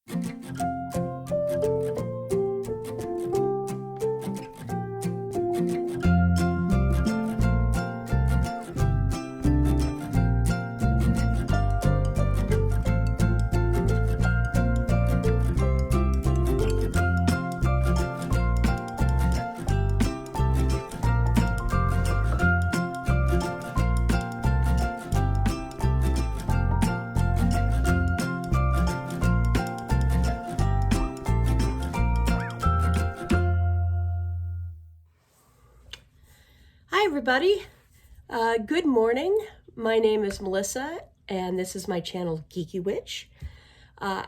Hi everybody, good morning. My name is Melissa and this is my channel Geeky Witch.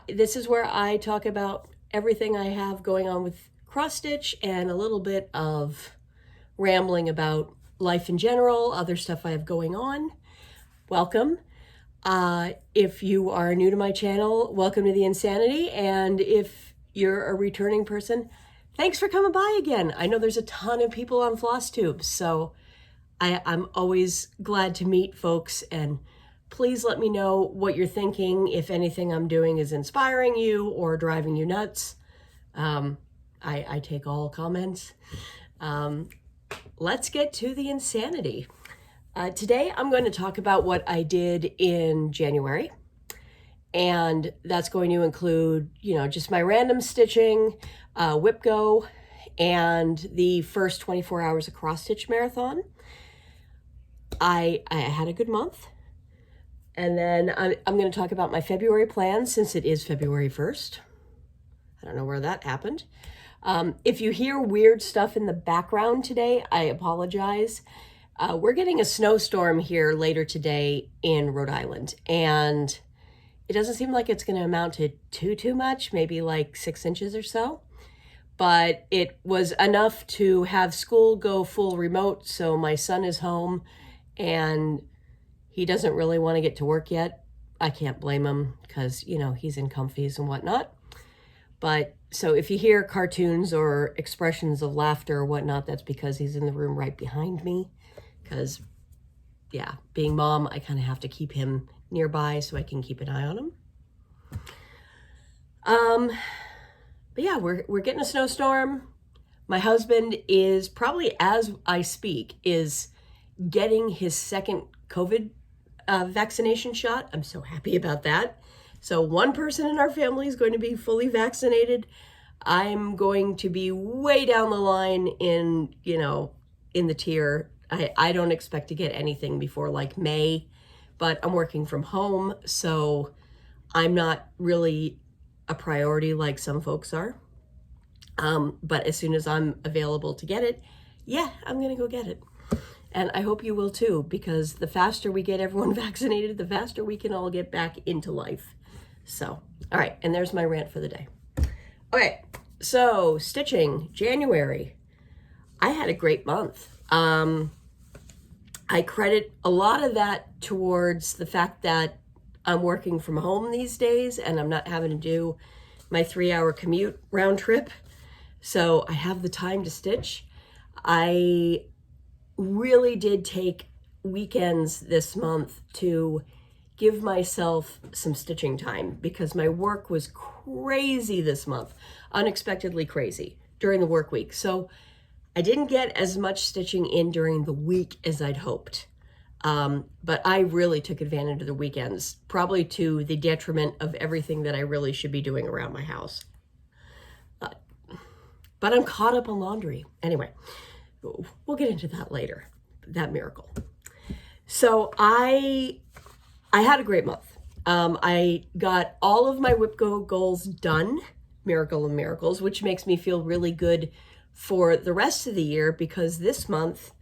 This is where I talk about everything I have going on with cross stitch and a little bit of rambling about life in general, other stuff I have going on. Welcome. If you are new to my channel, welcome to the insanity, and if you're a returning person, thanks for coming by again. I know there's a ton of people on FlossTube, so I'm always glad to meet folks, and please let me know what you're thinking. If anything I'm doing is inspiring you or driving you nuts, I take all comments. Let's get to the insanity. Today I'm going to talk about what I did in January, and that's going to include, just my random stitching, WIPGO, and the first 24 hours of cross stitch marathon. I had a good month, and then I'm going to talk about my February plans since it is February 1st. I don't know where that happened. If you hear weird stuff in the background today, I apologize. We're getting a snowstorm here later today in Rhode Island, and it doesn't seem like it's going to amount to too much, maybe like 6 inches or so. But it was enough to have school go full remote, so my son is home, and he doesn't really want to get to work yet. I can't blame him because, he's in comfies and whatnot. But so if you hear cartoons or expressions of laughter or whatnot, that's because he's in the room right behind me. Because, yeah, being mom, I kind of have to keep him nearby so I can keep an eye on him. But yeah, we're getting a snowstorm. My husband is probably, as I speak, is getting his second COVID vaccination shot. I'm so happy about that. So one person in our family is going to be fully vaccinated. I'm going to be way down the line in the tier. I don't expect to get anything before like May, but I'm working from home, so I'm not really a priority like some folks are. But as soon as I'm available to get it, yeah, I'm gonna go get it. And I hope you will too, because the faster we get everyone vaccinated, the faster we can all get back into life. So, all right, and there's my rant for the day. Okay, so stitching, January. I had a great month. I credit a lot of that towards the fact that I'm working from home these days and I'm not having to do my 3-hour commute round trip. So I have the time to stitch. I really did take weekends this month to give myself some stitching time because my work was crazy this month, unexpectedly crazy during the work week. So I didn't get as much stitching in during the week as I'd hoped. But I really took advantage of the weekends, probably to the detriment of everything that I really should be doing around my house. But I'm caught up on laundry. Anyway, we'll get into that later, that miracle. So I had a great month. I got all of my WIPGO goals done, miracle of miracles, which makes me feel really good for the rest of the year because this month,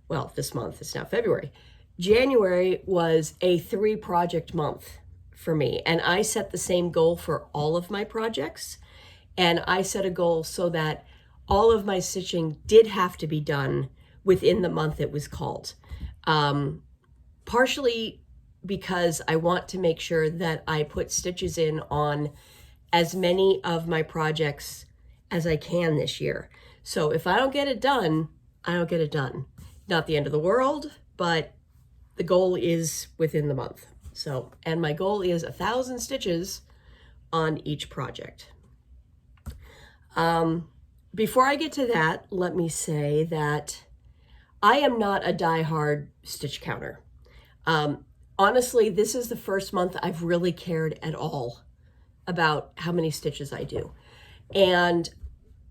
it's now February. January was a 3-project month for me, and I set the same goal for all of my projects. And I set a goal so that all of my stitching did have to be done within the month it was called. Partially because I want to make sure that I put stitches in on as many of my projects as I can this year. So if I don't get it done, I don't get it done. Not the end of the world, but the goal is within the month. So, and my goal is 1,000 stitches on each project. Before I get to that, let me say that I am not a die-hard stitch counter. Honestly, this is the first month I've really cared at all about how many stitches I do. And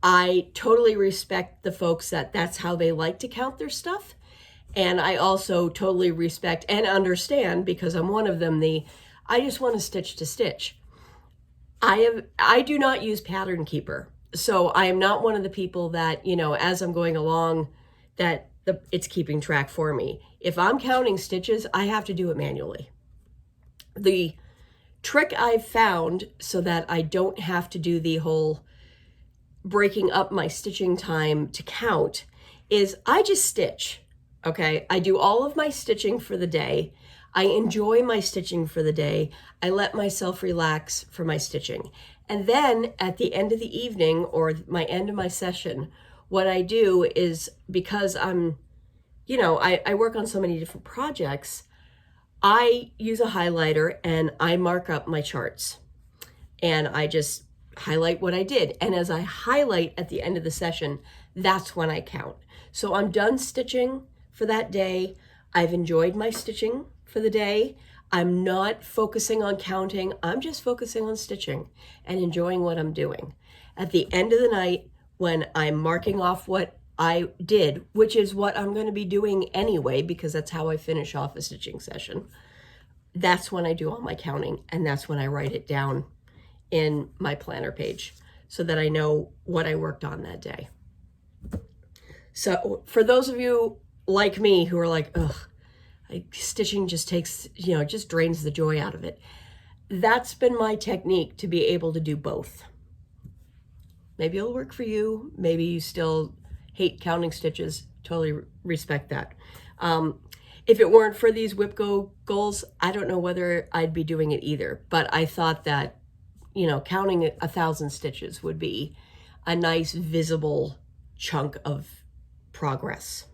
I totally respect the folks that's how they like to count their stuff. And I also totally respect and understand, because I'm one of them, I just want to stitch to stitch. I do not use Pattern Keeper. So I am not one of the people that, as I'm going along, that it's keeping track for me. If I'm counting stitches, I have to do it manually. The trick I've found so that I don't have to do the whole breaking up my stitching time to count is I just stitch. Okay, I do all of my stitching for the day. I enjoy my stitching for the day. I let myself relax for my stitching. And then at the end of the evening or my end of my session, what I do is, because I'm, I work on so many different projects, I use a highlighter and I mark up my charts. And I just highlight what I did. And as I highlight at the end of the session, that's when I count. So I'm done stitching for that day. I've enjoyed my stitching for the day. I'm not focusing on counting. I'm just focusing on stitching and enjoying what I'm doing. At the end of the night, when I'm marking off what I did, which is what I'm going to be doing anyway, because that's how I finish off a stitching session, that's when I do all my counting, and that's when I write it down in my planner page so that I know what I worked on that day. So for those of you like me who are like, ugh, stitching just takes, just drains the joy out of it. That's been my technique to be able to do both. Maybe it'll work for you. Maybe you still hate counting stitches. Totally respect that. If it weren't for these WIPGO goals, I don't know whether I'd be doing it either. But I thought that, counting 1,000 stitches would be a nice visible chunk of progress.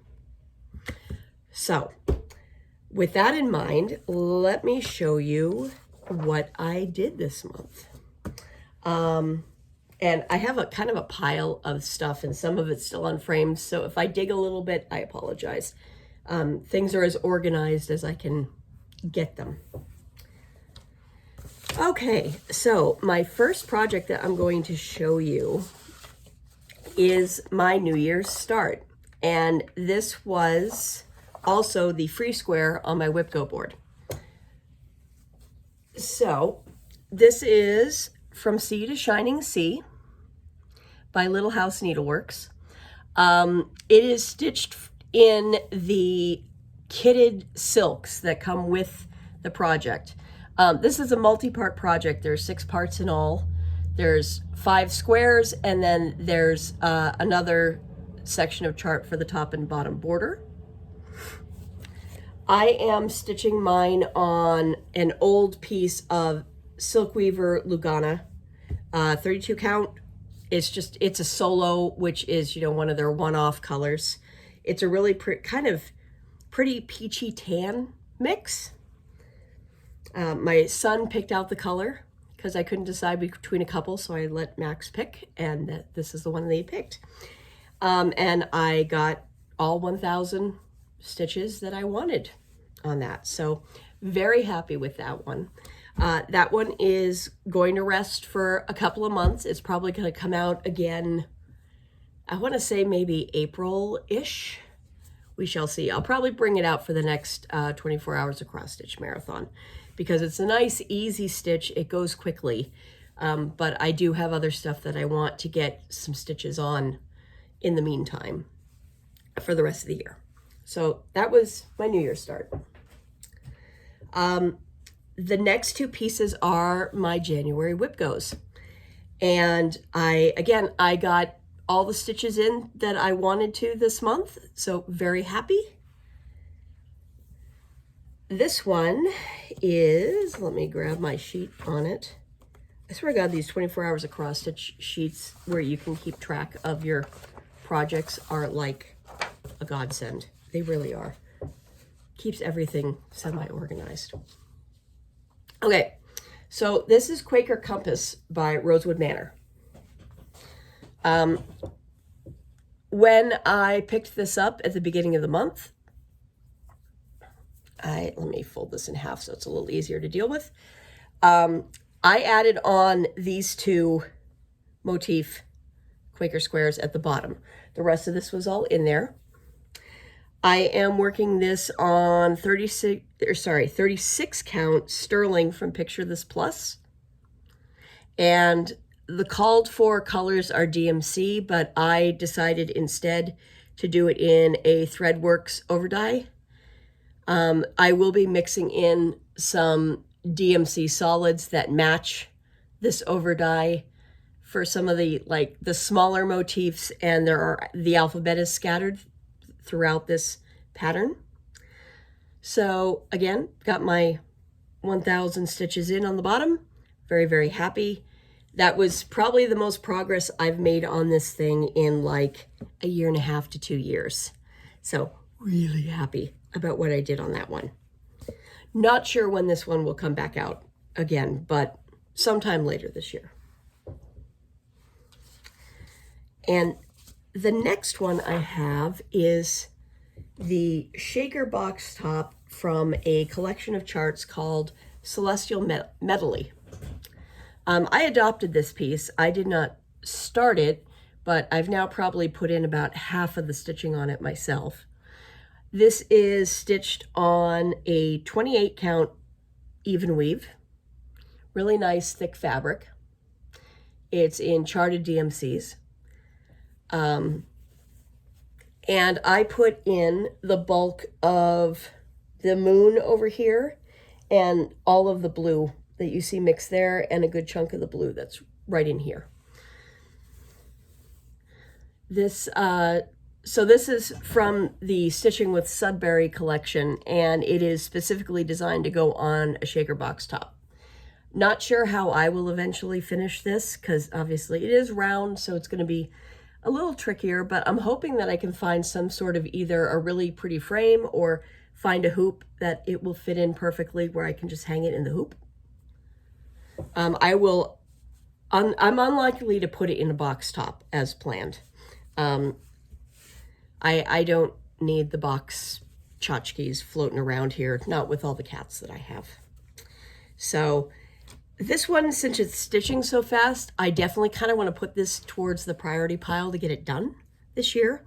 So with that in mind, let me show you what I did this month. And I have a kind of a pile of stuff, and some of it's still on frames. So if I dig a little bit, I apologize. Things are as organized as I can get them. Okay, so my first project that I'm going to show you is my New Year's start. And this was also the free square on my WIPGO board. So this is From Sea to Shining Sea by Little House Needleworks. It is stitched in the kitted silks that come with the project. This is a multi-part project. There's 6 parts in all. There's 5 squares, and then there's another section of chart for the top and bottom border. I am stitching mine on an old piece of Silkweaver Lugana, 32 count. It's a solo, which is, one of their one-off colors. It's a really kind of pretty peachy tan mix. My son picked out the color because I couldn't decide between a couple, so I let Max pick, and this is the one that he picked. And I got all 1,000 stitches that I wanted on that. So very happy with that one. That one is going to rest for a couple of months. It's probably going to come out again, I want to say maybe April-ish. We shall see. I'll probably bring it out for the next 24 hours of cross stitch marathon, because it's a nice, easy stitch. It goes quickly. But I do have other stuff that I want to get some stitches on in the meantime for the rest of the year. So that was my New Year's start. The next 2 pieces are my January WIPGOs. And I got all the stitches in that I wanted to this month. So very happy. This one is, let me grab my sheet on it. I swear to God, these 24 hours of cross stitch sheets where you can keep track of your projects are like a godsend. They really are. Keeps everything semi-organized. Okay, So this is Quaker Compass by Rosewood Manor. When I picked this up at the beginning of the month, let me fold this in half so it's a little easier to deal with. I added on these two motif Quaker squares at the bottom. The rest of this was all in there. I am working this on 36 count sterling from Picture This Plus. And the called for colors are DMC, but I decided instead to do it in a Threadworks overdye. I will be mixing in some DMC solids that match this overdye for some of the smaller motifs, and the alphabet is scattered throughout this pattern. So again, got my 1,000 stitches in on the bottom. Very, very happy. That was probably the most progress I've made on this thing in like 1.5 to 2 years. So really happy about what I did on that one. Not sure when this one will come back out again, but sometime later this year. And the next one I have is the shaker box top from a collection of charts called Celestial Medley. I adopted this piece. I did not start it, but I've now probably put in about half of the stitching on it myself. This is stitched on a 28 count even weave. Really nice thick fabric. It's in charted DMCs. And I put in the bulk of the moon over here and all of the blue that you see mixed there, and a good chunk of the blue that's right in here. So this is from the Stitching with Sudbury collection, and it is specifically designed to go on a shaker box top. Not sure how I will eventually finish this, because obviously it is round, so it's going to be a little trickier, but I'm hoping that I can find some sort of either a really pretty frame or find a hoop that it will fit in perfectly where I can just hang it in the hoop. I'm unlikely to put it in a box top as planned. I don't need the box tchotchkes floating around here, not with all the cats that I have. So this one, since it's stitching so fast, I definitely kind of want to put this towards the priority pile to get it done this year.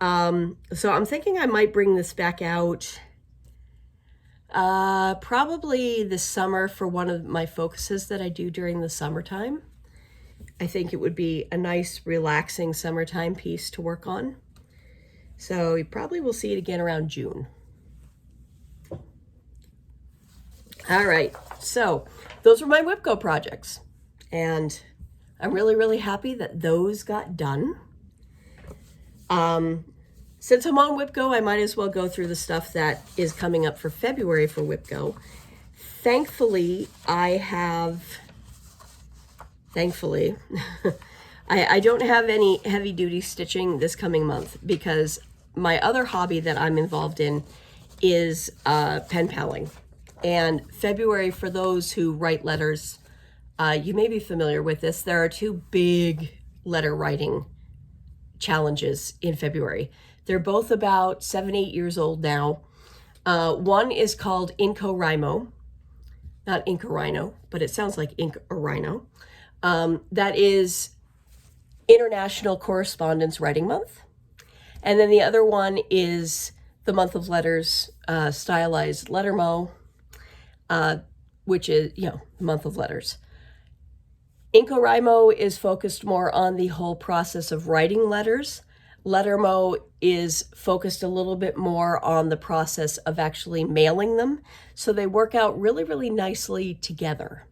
So I'm thinking I might bring this back out probably this summer for one of my focuses that I do during the summertime. I think it would be a nice, relaxing summertime piece to work on. So you probably will see it again around June. All right, so those were my WIPGO projects, and I'm really, really happy that those got done. Since I'm on WIPGO, I might as well go through the stuff that is coming up for February for WIPGO. Thankfully, I don't have any heavy duty stitching this coming month, because my other hobby that I'm involved in is pen paling. And February, for those who write letters, you may be familiar with this. There are two big letter writing challenges in February. They're both about 7-8 years old now. One is called IncoRhino, not Incarino, but it sounds like Incarino. That is International Correspondence Writing Month. And then the other one is the month of letters, stylized lettermo, which is, the month of letters. IncoRhino is focused more on the whole process of writing letters. Lettermo is focused a little bit more on the process of actually mailing them. So they work out really, really nicely together.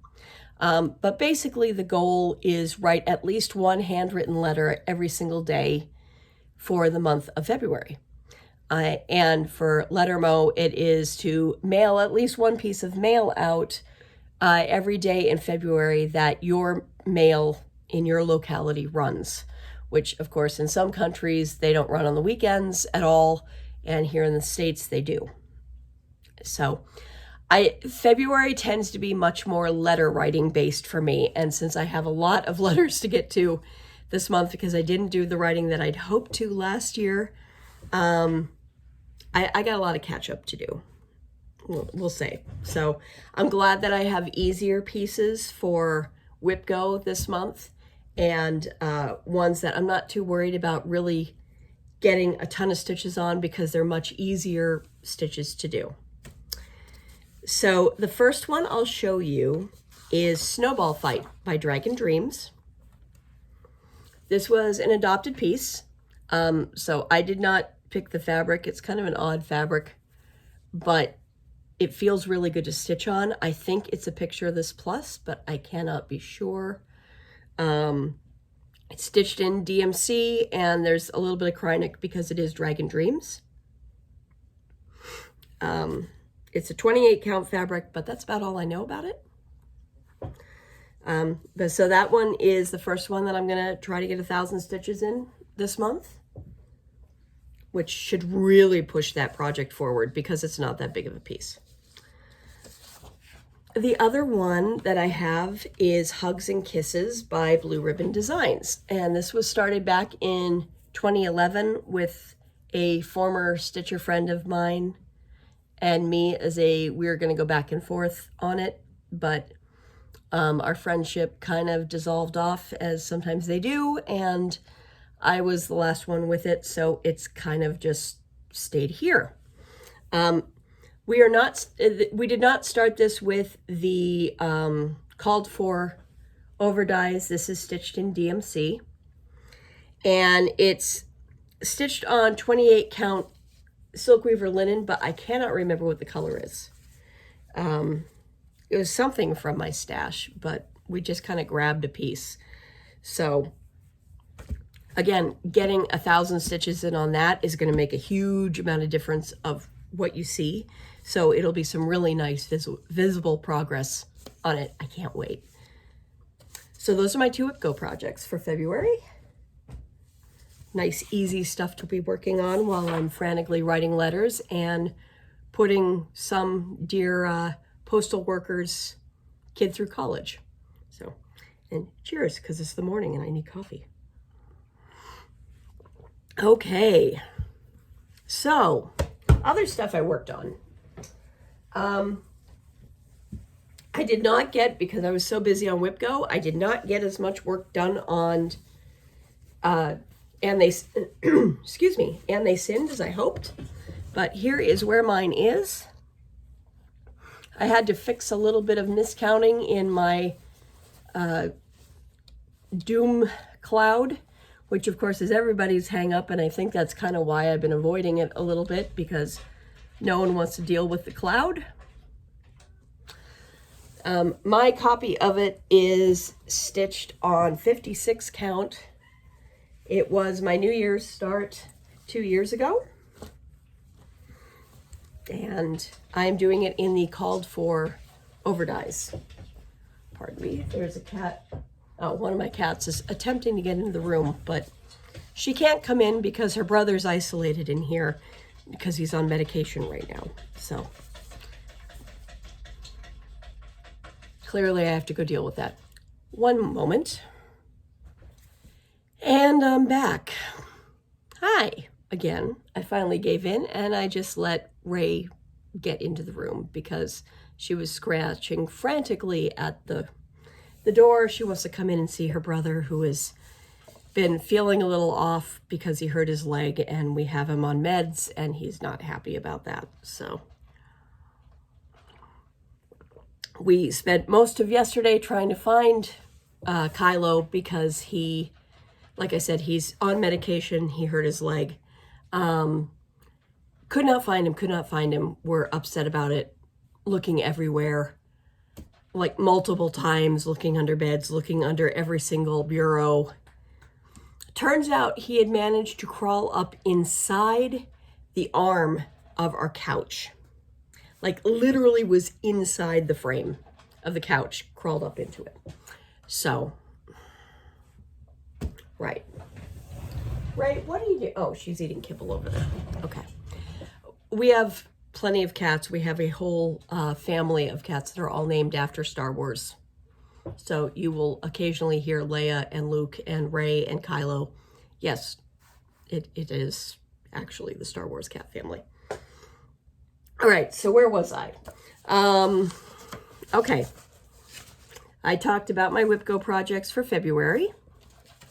But basically the goal is write at least one handwritten letter every single day for the month of February. And for Lettermo, it is to mail at least one piece of mail out every day in February that your mail in your locality runs, which of course in some countries they don't run on the weekends at all, and here in the States they do. So February tends to be much more letter writing based for me. And since I have a lot of letters to get to this month because I didn't do the writing that I'd hoped to last year, I got a lot of catch up to do. We'll say. So I'm glad that I have easier pieces for WIPGO this month and ones that I'm not too worried about really getting a ton of stitches on because they're much easier stitches to do. So the first one I'll show you is Snowball Fight by Dragon Dreams. This was an adopted piece. So I did not pick the fabric. It's kind of an odd fabric, but it feels really good to stitch on. I think it's a picture of this plus, but I cannot be sure. It's stitched in DMC, and there's a little bit of Krynic because it is Dragon Dreams. It's a 28 count fabric, but that's about all I know about it. So that one is the first one that I'm gonna try to get 1,000 stitches in this month, which should really push that project forward because it's not that big of a piece. The other one that I have is Hugs and Kisses by Blue Ribbon Designs. And this was started back in 2011 with a former stitcher friend of mine and me we were going to go back and forth on it, but our friendship kind of dissolved off, as sometimes they do, and I was the last one with it, so it's kind of just stayed here. We did not start this with the called for over dies. This is stitched in DMC, and it's stitched on 28 count silk weaver linen, but I cannot remember what the color is. It was something from my stash, but we just kind of grabbed a piece. So again, getting 1,000 stitches in on that is going to make a huge amount of difference of what you see. So it'll be some really nice visible progress on it. I can't wait. So those are my 2 WIPGO projects for February. Nice, easy stuff to be working on while I'm frantically writing letters and putting some dear postal workers' kid through college. So, and cheers, because it's the morning and I need coffee. Okay, so other stuff I worked on. I did not get, because I was so busy on WIPGO, I did not get as much work done on and they excuse me, and they sinned as I hoped. But here is where mine is. I had to fix a little bit of miscounting in my doom cloud, which of course is everybody's hang up, and I think that's kind of why I've been avoiding it a little bit, because no one wants to deal with the cloud. My copy of it is stitched on 56 count. It was my New Year's start 2 years ago. And I'm doing it in the called for over dies. Pardon me, there's a cat. Oh, one of my cats is attempting to get into the room, but she can't come in because her brother's isolated in here because he's on medication right now. So clearly I have to go deal with that. One moment. And I'm back. Hi again. I finally gave in and I just let Ray get into the room because she was scratching frantically at the door. She wants to come in and see her brother, who has been feeling a little off because he hurt his leg, and we have him on meds and he's not happy about that. So we spent most of yesterday trying to find Kylo because he, like I said, he's on medication. He hurt his leg. Could not find him. We're upset about it, looking everywhere, like multiple times, looking under beds, looking under every single bureau. Turns out he had managed to crawl up inside the arm of our couch. Like literally was inside the frame of the couch, crawled up into it. So, right, what are you doing? Oh, she's eating kibble over there. Okay. We have plenty of cats. We have a whole family of cats that are all named after Star Wars. So you will occasionally hear Leia and Luke and Rey and Kylo. Yes, it is actually the Star Wars cat family. All right, so where was I? Okay. I talked about my WIPGO projects for February.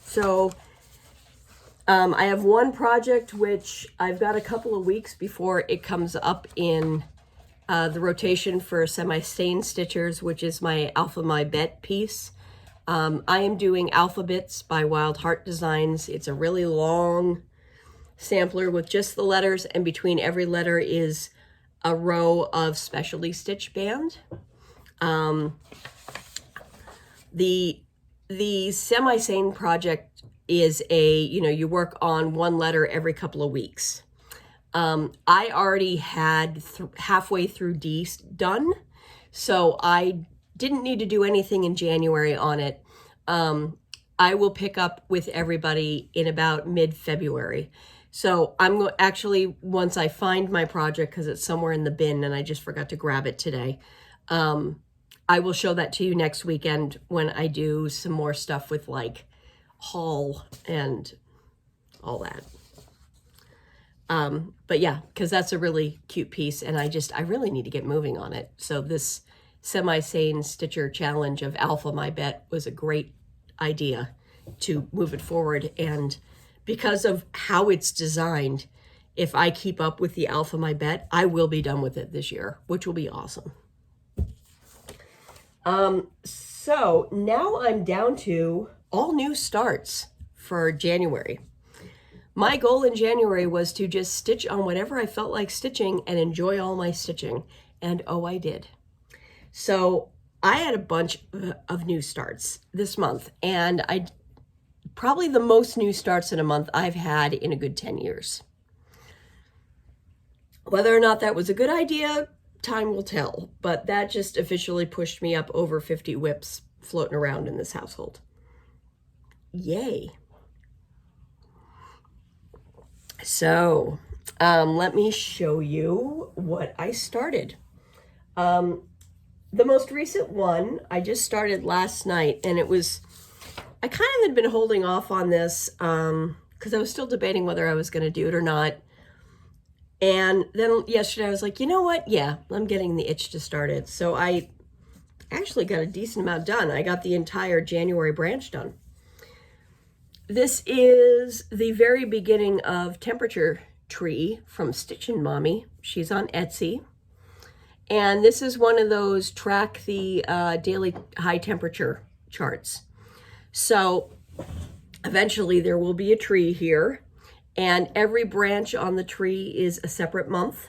So I have one project which I've got a couple of weeks before it comes up in the rotation for semi-stain stitchers, which is my Alpha-My-Bet piece. I am doing Alphabets by Wild Heart Designs. It's a really long sampler with just the letters, and between every letter is a row of specialty stitch band. The semi-sane project is you work on one letter every couple of weeks. I already had halfway through D done, so I didn't need to do anything in January on it. I will pick up with everybody in about mid-February. So I'm actually, once I find my project, because it's somewhere in the bin and I just forgot to grab it today, I will show that to you next weekend when I do some more stuff with like haul and all that. But yeah, because that's a really cute piece and I really need to get moving on it. So this semi-sane stitcher challenge of Alpha-My-Bet was a great idea to move it forward. And because of how it's designed, if I keep up with the Alpha-My-Bet, I will be done with it this year, which will be awesome. So now I'm down to all new starts for January. My goal in January was to just stitch on whatever I felt like stitching and enjoy all my stitching. And oh, I did. So I had a bunch of new starts this month, and probably the most new starts in a month I've had in a good 10 years. Whether or not that was a good idea, time will tell, but that just officially pushed me up over 50 WIPs floating around in this household. Yay. So let me show you what I started. The most recent one I just started last night, and I kind of had been holding off on this because I was still debating whether I was going to do it or not. And then yesterday I was like, you know what? Yeah, I'm getting the itch to start it. So I actually got a decent amount done. I got the entire January branch done. This is the very beginning of Temperature Tree from Stitchin' Mommy. She's on Etsy. And this is one of those track the daily high temperature charts. So eventually there will be a tree here, and every branch on the tree is a separate month,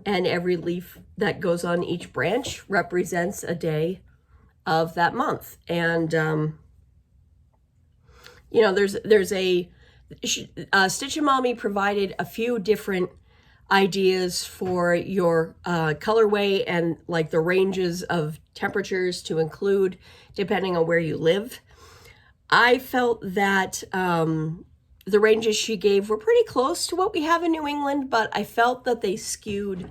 and every leaf that goes on each branch represents a day of that month. And there's a Stitchin' Mommy provided a few different ideas for your colorway and like the ranges of temperatures to include depending on where you live. I felt that the ranges she gave were pretty close to what we have in New England, but I felt that they skewed,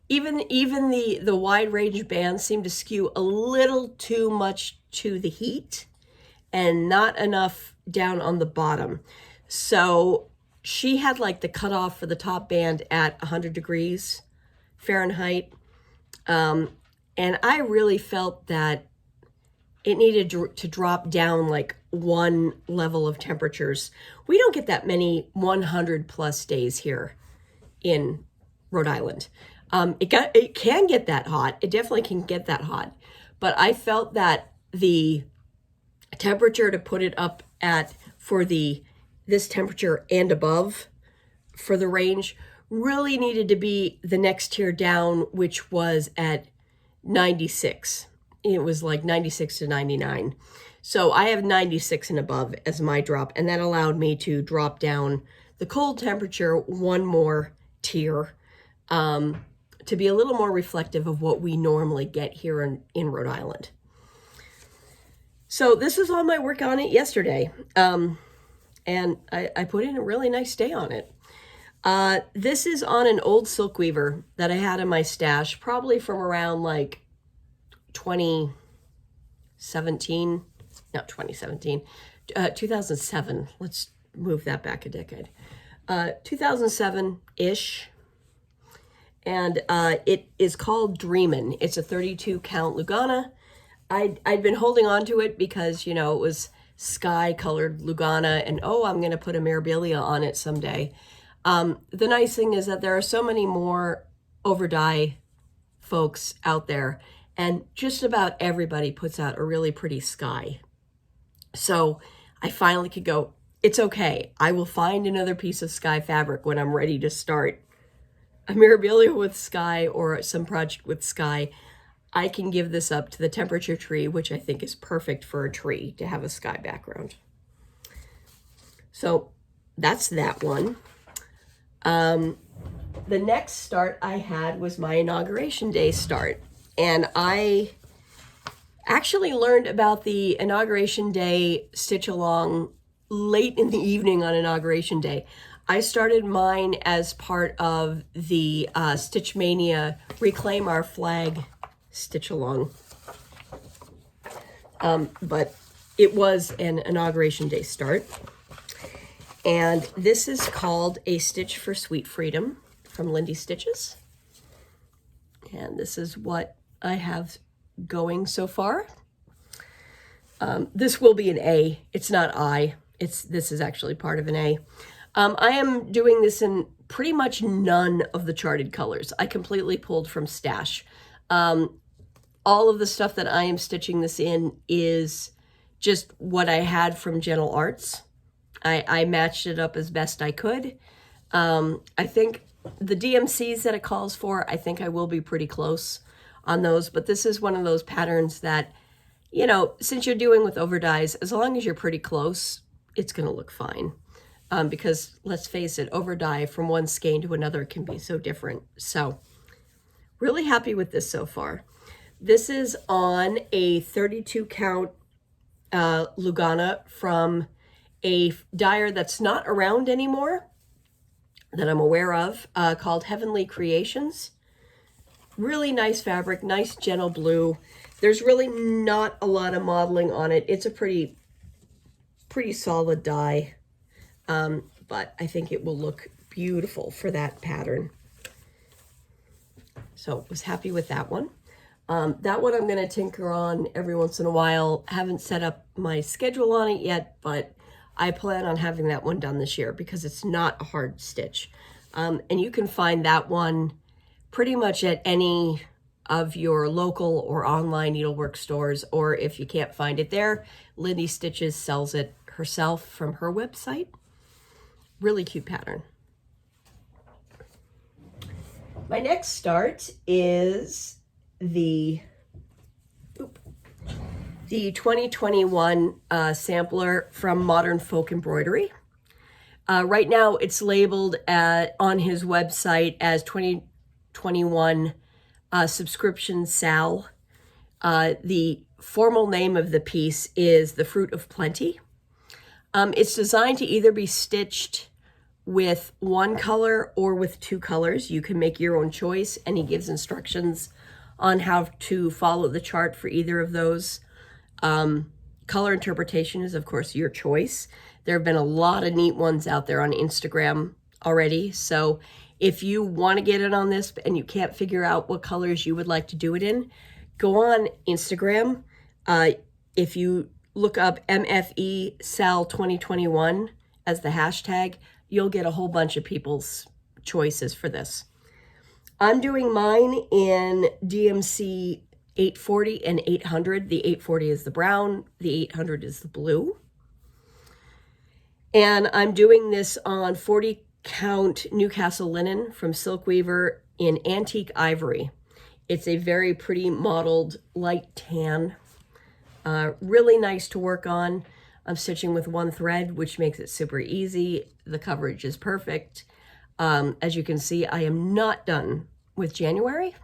even the wide range bands seemed to skew a little too much to the heat and not enough down on the bottom. So she had like the cutoff for the top band at 100 degrees Fahrenheit. And I really felt that it needed to drop down like one level of temperatures. We don't get that many 100 plus days here in Rhode Island. It can get that hot. It definitely can get that hot. But I felt that the temperature to put it up at for this temperature and above for the range really needed to be the next tier down, which was at 96. It was like 96 to 99. So I have 96 and above as my drop, and that allowed me to drop down the cold temperature one more tier to be a little more reflective of what we normally get here in Rhode Island. So this was all my work on it yesterday. And I put in a really nice day on it. This is on an old silk weaver that I had in my stash, probably from around like 2017, not 2017, 2007. Let's move that back a decade. 2007-ish. And it is called Dreamin'. It's a 32 count Lugana. I'd been holding on to it because, you know, it was sky colored Lugana, and oh, I'm going to put a Mirabilia on it someday. The nice thing is that there are so many more over dye folks out there, and just about everybody puts out a really pretty sky. So I finally could go, it's okay. I will find another piece of sky fabric when I'm ready to start a Mirabilia with sky or some project with sky. I can give this up to the temperature tree, which I think is perfect for a tree to have a sky background. So that's that one. The next start I had was my inauguration day start. And I actually learned about the inauguration day stitch along late in the evening on inauguration day. I started mine as part of the Stitch Mania Reclaim Our Flag stitch along. But it was an inauguration day start. And this is called A Stitch for Sweet Freedom from Lindy Stitches. And this is what I have going so far. This will be an A. It's not I. This is actually part of an A. I am doing this in pretty much none of the charted colors. I completely pulled from stash. All of the stuff that I am stitching this in is just what I had from Gentle Arts. I matched it up as best I could. I think the DMCs that it calls for, I think I will be pretty close on those, but this is one of those patterns that, you know, since you're doing with overdyes, as long as you're pretty close, it's going to look fine. Because let's face it, overdye from one skein to another can be so different. So really happy with this so far. This is on a 32 count Lugana from a dyer that's not around anymore that I'm aware of, called Heavenly Creations. Really nice fabric, nice gentle blue. There's really not a lot of modeling on it. It's a pretty solid dye. But I think it will look beautiful for that pattern. So was happy with that one. That one I'm going to tinker on every once in a while. Haven't set up my schedule on it yet, but I plan on having that one done this year because it's not a hard stitch. And you can find that one pretty much at any of your local or online needlework stores, or if you can't find it there, Lindy Stitches sells it herself from her website. Really cute pattern. My next start is the 2021 sampler from Modern Folk Embroidery. Right now it's labeled on his website as 2021 subscription Sal. The formal name of the piece is The Fruit of Plenty. It's designed to either be stitched with one color or with two colors. You can make your own choice, and he gives instructions on how to follow the chart for either of those. Color interpretation is, of course, your choice. There have been a lot of neat ones out there on Instagram already. So if you want to get in on this and you can't figure out what colors you would like to do it in, go on Instagram. If you look up MFE Sal 2021 as the hashtag, you'll get a whole bunch of people's choices for this. I'm doing mine in DMC 840 and 800. The 840 is the brown, the 800 is the blue. And I'm doing this on 40 count Newcastle linen from Silk Weaver in antique ivory. It's a very pretty mottled light tan. Really nice to work on. I'm stitching with one thread, which makes it super easy. The coverage is perfect. As you can see, I am not done with January,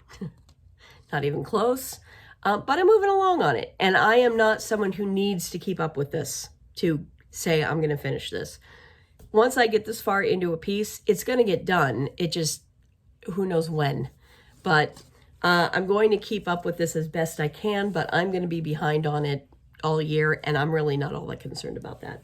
not even close, but I'm moving along on it. And I am not someone who needs to keep up with this to say I'm going to finish this. once I get this far into a piece, it's going to get done. It just, who knows when. But I'm going to keep up with this as best I can, but I'm going to be behind on it all year, and I'm really not all that concerned about that.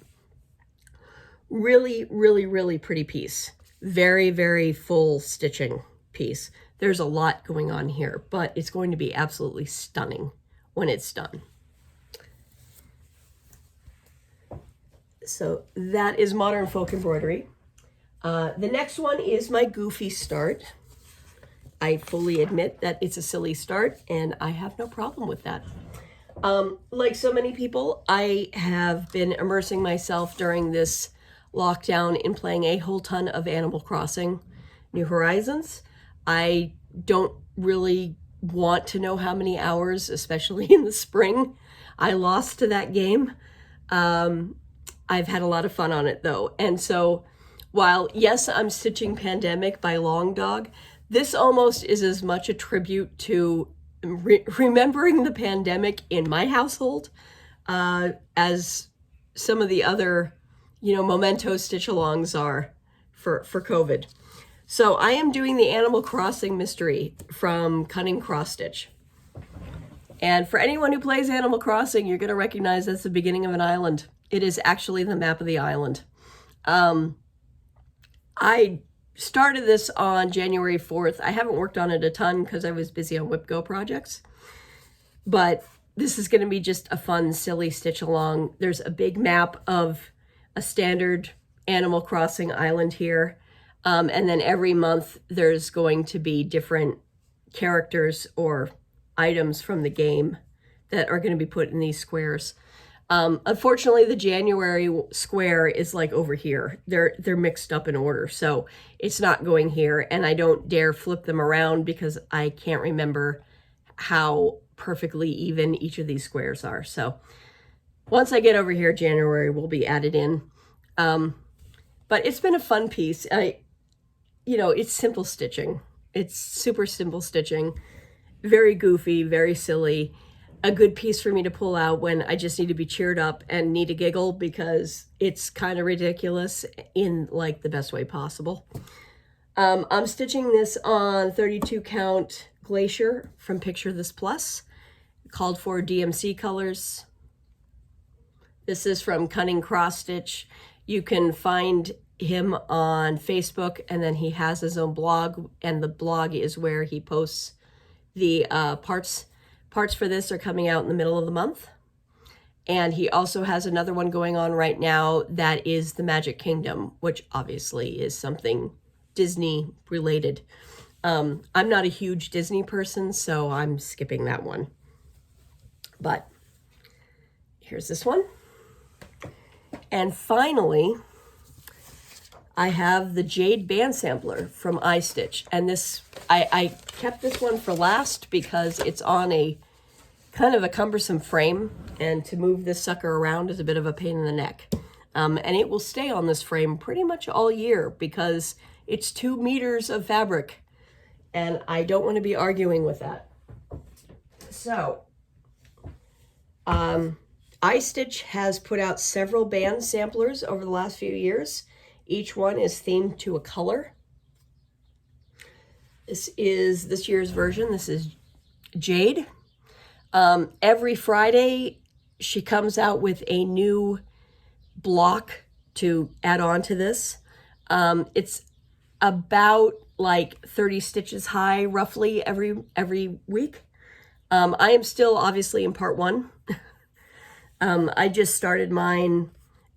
Really, really, really pretty piece. Very, very full stitching piece. There's a lot going on here, but it's going to be absolutely stunning when it's done. So that is Modern Folk Embroidery. The next one is my goofy start. I fully admit that it's a silly start, and I have no problem with that. Like so many people, I have been immersing myself during this lockdown in playing a whole ton of Animal Crossing New Horizons. I don't really want to know how many hours, especially in the spring, I lost to that game. I've had a lot of fun on it though. And so while, yes, I'm stitching Pandemic by Long Dog, this almost is as much a tribute to remembering the pandemic in my household as some of the other, memento stitch-alongs are for COVID. So I am doing the Animal Crossing mystery from Cunning Cross Stitch. And for anyone who plays Animal Crossing, you're going to recognize that's the beginning of an island. It is actually the map of the island. I started this on January 4th. I haven't worked on it a ton because I was busy on WIPGO projects. But this is going to be just a fun, silly stitch along. There's a big map of a standard Animal Crossing island here. And then every month there's going to be different characters or items from the game that are going to be put in these squares. Unfortunately, the January square is like over here. They're mixed up in order, so it's not going here, and I don't dare flip them around because I can't remember how perfectly even each of these squares are. So once I get over here, January will be added in. But it's been a fun piece. It's simple stitching. It's super simple stitching, very goofy, very silly. A good piece for me to pull out when I just need to be cheered up and need a giggle because it's kind of ridiculous in like the best way possible. I'm stitching this on 32 count Glacier from Picture This Plus, called for DMC colors. This is from Cunning Cross Stitch. You can find him on Facebook, and then he has his own blog, and the blog is where he posts the parts for this are coming out in the middle of the month. And he also has another one going on right now that is the Magic Kingdom, which obviously is something Disney related. I'm not a huge Disney person, so I'm skipping that one. But here's this one. And finally, I have the Jade Band Sampler from iStitch. And this, I kept this one for last because it's on a kind of a cumbersome frame, and to move this sucker around is a bit of a pain in the neck. And it will stay on this frame pretty much all year because it's 2 meters of fabric, and I don't want to be arguing with that. So, iStitch has put out several band samplers over the last few years. Each one is themed to a color. This is this year's version. This is Jade. Every Friday, she comes out with a new block to add on to this. It's about like 30 stitches high, roughly every week. I am still obviously in part 1. I just started mine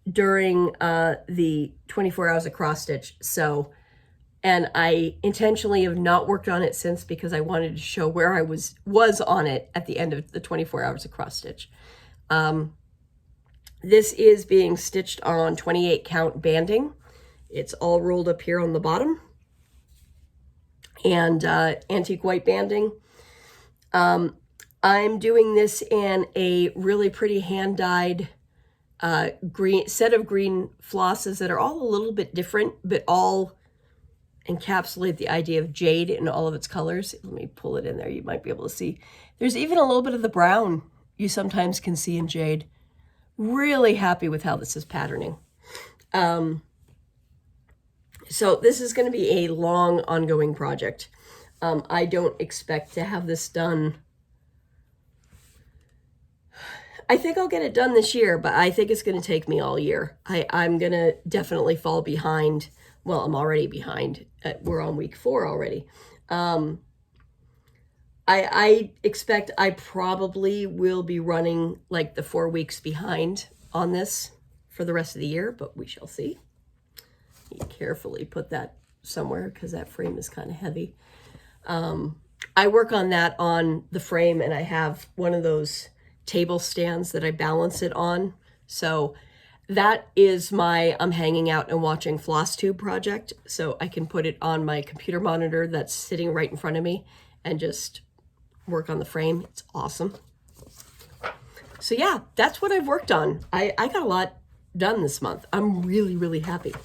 during the 24 hours of cross stitch. So, and I intentionally have not worked on it since because I wanted to show where I was on it at the end of the 24 hours of cross stitch. This is being stitched on 28 count banding. It's all rolled up here on the bottom, and antique white banding. I'm doing this in a really pretty hand-dyed green set of green flosses that are all a little bit different, but all encapsulate the idea of jade in all of its colors. Let me pull it in there. You might be able to see. There's even a little bit of the brown you sometimes can see in jade. Really happy with how this is patterning. So this is going to be a long ongoing project. I don't expect to have this done. I think I'll get it done this year, but I think it's going to take me all year. I'm going to definitely fall behind. Well, I'm already behind. We're on week 4 already. I expect I probably will be running like the 4 weeks behind on this for the rest of the year, but we shall see. You carefully put that somewhere because that frame is kind of heavy. I work on that on the frame, and I have one of those table stands that I balance it on. So that is my I'm hanging out and watching FlossTube project. So I can put it on my computer monitor that's sitting right in front of me and just work on the frame. It's awesome. So yeah, that's what I've worked on. I got a lot done this month. I'm really, really happy.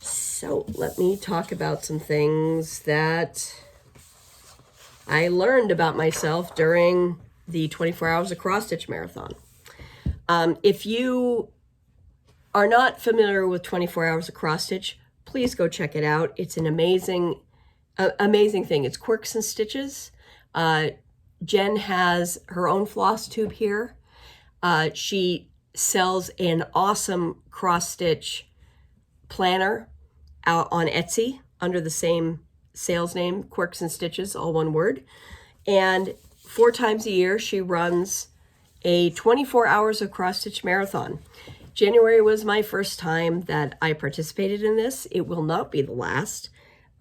So let me talk about some things that I learned about myself during the 24 Hours of Cross Stitch Marathon. If you are not familiar with 24 Hours of Cross Stitch, please go check it out. It's an amazing thing. It's quirks and stitches. Jen has her own FlossTube here. She sells an awesome cross stitch planner out on Etsy under the same sales name, Quirks and Stitches, all one word. And 4 times a year, she runs a 24 Hours of Cross Stitch Marathon. January was my first time that I participated in this. It will not be the last,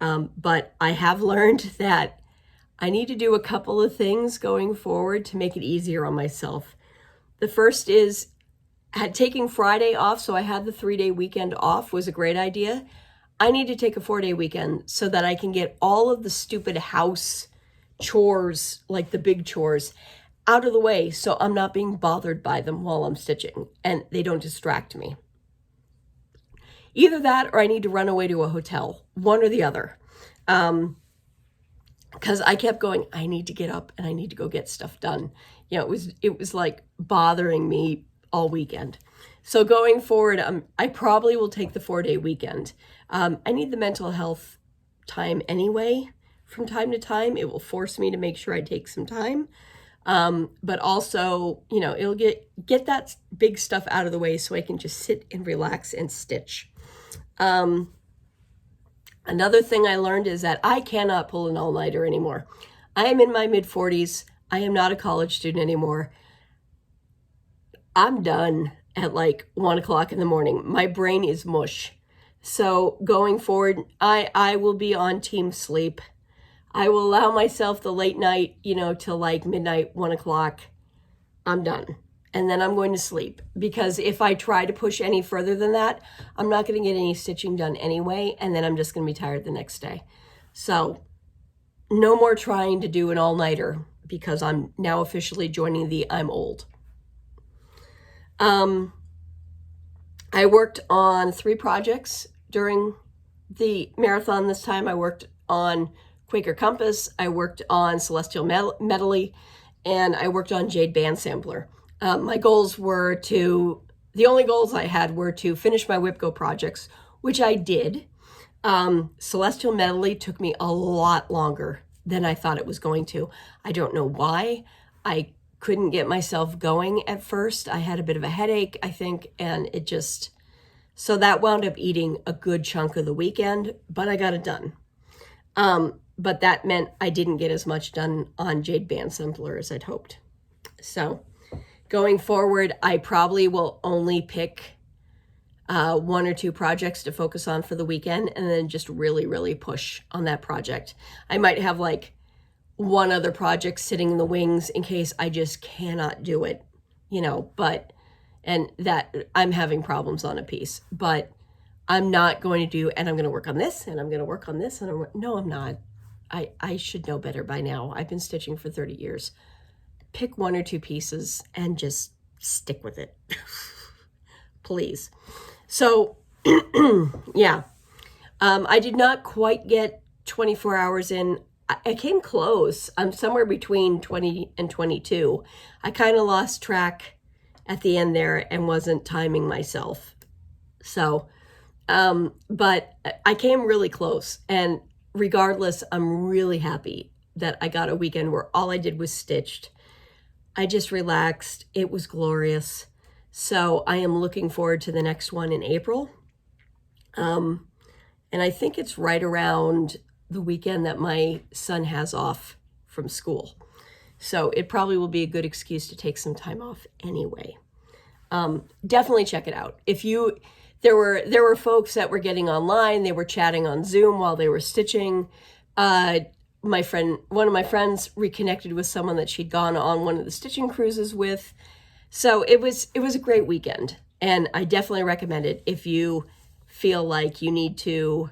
but I have learned that I need to do a couple of things going forward to make it easier on myself. The first is taking Friday off, so I had the 3-day weekend off was a great idea. I need to take a 4-day weekend so that I can get all of the stupid house chores, like the big chores, out of the way so I'm not being bothered by them while I'm stitching and they don't distract me. Either that or I need to run away to a hotel, one or the other. Because I kept going, I need to get up and I need to go get stuff done. You know, it was like bothering me all weekend. So going forward, I probably will take the 4-day weekend. I need the mental health time anyway. From time to time, it will force me to make sure I take some time. But also, you know, it'll get that big stuff out of the way so I can just sit and relax and stitch. Another thing I learned is that I cannot pull an all-nighter anymore. I am in my mid-40s. I am not a college student anymore. I'm done at like 1 o'clock in the morning. My brain is mush. So going forward, I will be on team sleep. I will allow myself the late night, you know, till like midnight, 1 o'clock. I'm done. And then I'm going to sleep, because if I try to push any further than that, I'm not going to get any stitching done anyway. And then I'm just going to be tired the next day. So no more trying to do an all-nighter, because I'm now officially joining the I'm old. I worked on 3 projects during the marathon this time. I worked on Quaker Compass, I worked on Celestial Medley, and I worked on Jade Band Sampler. My goals were the only goals I had were to finish my WIPGO projects, which I did. Celestial Medley took me a lot longer than I thought it was going to. I don't know why. I couldn't get myself going at first. I had a bit of a headache, I think, and so that wound up eating a good chunk of the weekend, but I got it done. But that meant I didn't get as much done on Jade Band Sampler as I'd hoped. So going forward, I probably will only pick 1 or 2 projects to focus on for the weekend, and then just really, really push on that project. I might have like 1 other project sitting in the wings in case I just cannot do it, you know, and that I'm having problems on a piece, but I'm not going to do, and I'm going to work on this, and I'm going to work on this, and no, I'm not. I should know better by now. I've been stitching for 30 years. Pick 1 or 2 pieces and just stick with it. Please. So, yeah. I did not quite get 24 hours in. I came close. I'm somewhere between 20 and 22. I kind of lost track at the end there and wasn't timing myself. So But I came really close, and regardless, I'm really happy that I got a weekend where all I did was stitched. I just relaxed. It was glorious. So I am looking forward to the next one in April. And I think it's right around the weekend that my son has off from school. So it probably will be a good excuse to take some time off anyway. Definitely check it out. There were folks that were getting online, they were chatting on Zoom while they were stitching. One of my friends reconnected with someone that she'd gone on one of the stitching cruises with. So it was a great weekend, and I definitely recommend it if you feel like you need to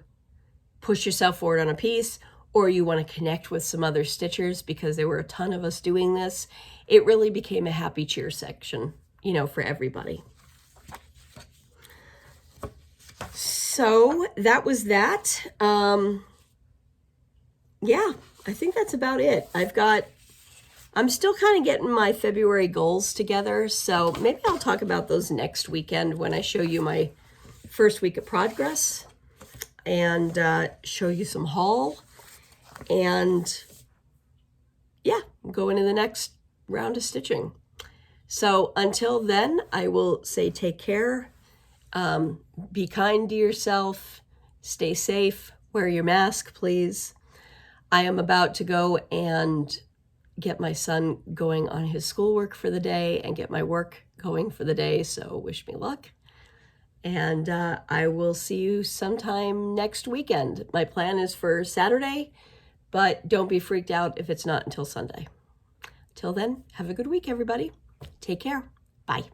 push yourself forward on a piece, or you want to connect with some other stitchers, because there were a ton of us doing this. It really became a happy cheer section, for everybody. So that was that. Yeah, I think that's about it. I'm still kind of getting my February goals together, so maybe I'll talk about those next weekend when I show you my first week of progress and show you some haul, and yeah, go into the next round of stitching. So until then, I will say take care, be kind to yourself, stay safe, wear your mask, please. I am about to go and get my son going on his schoolwork for the day and get my work going for the day, so wish me luck. And I will see you sometime next weekend. My plan is for Saturday, but don't be freaked out if it's not until Sunday. Till then, have a good week, everybody. Take care. Bye.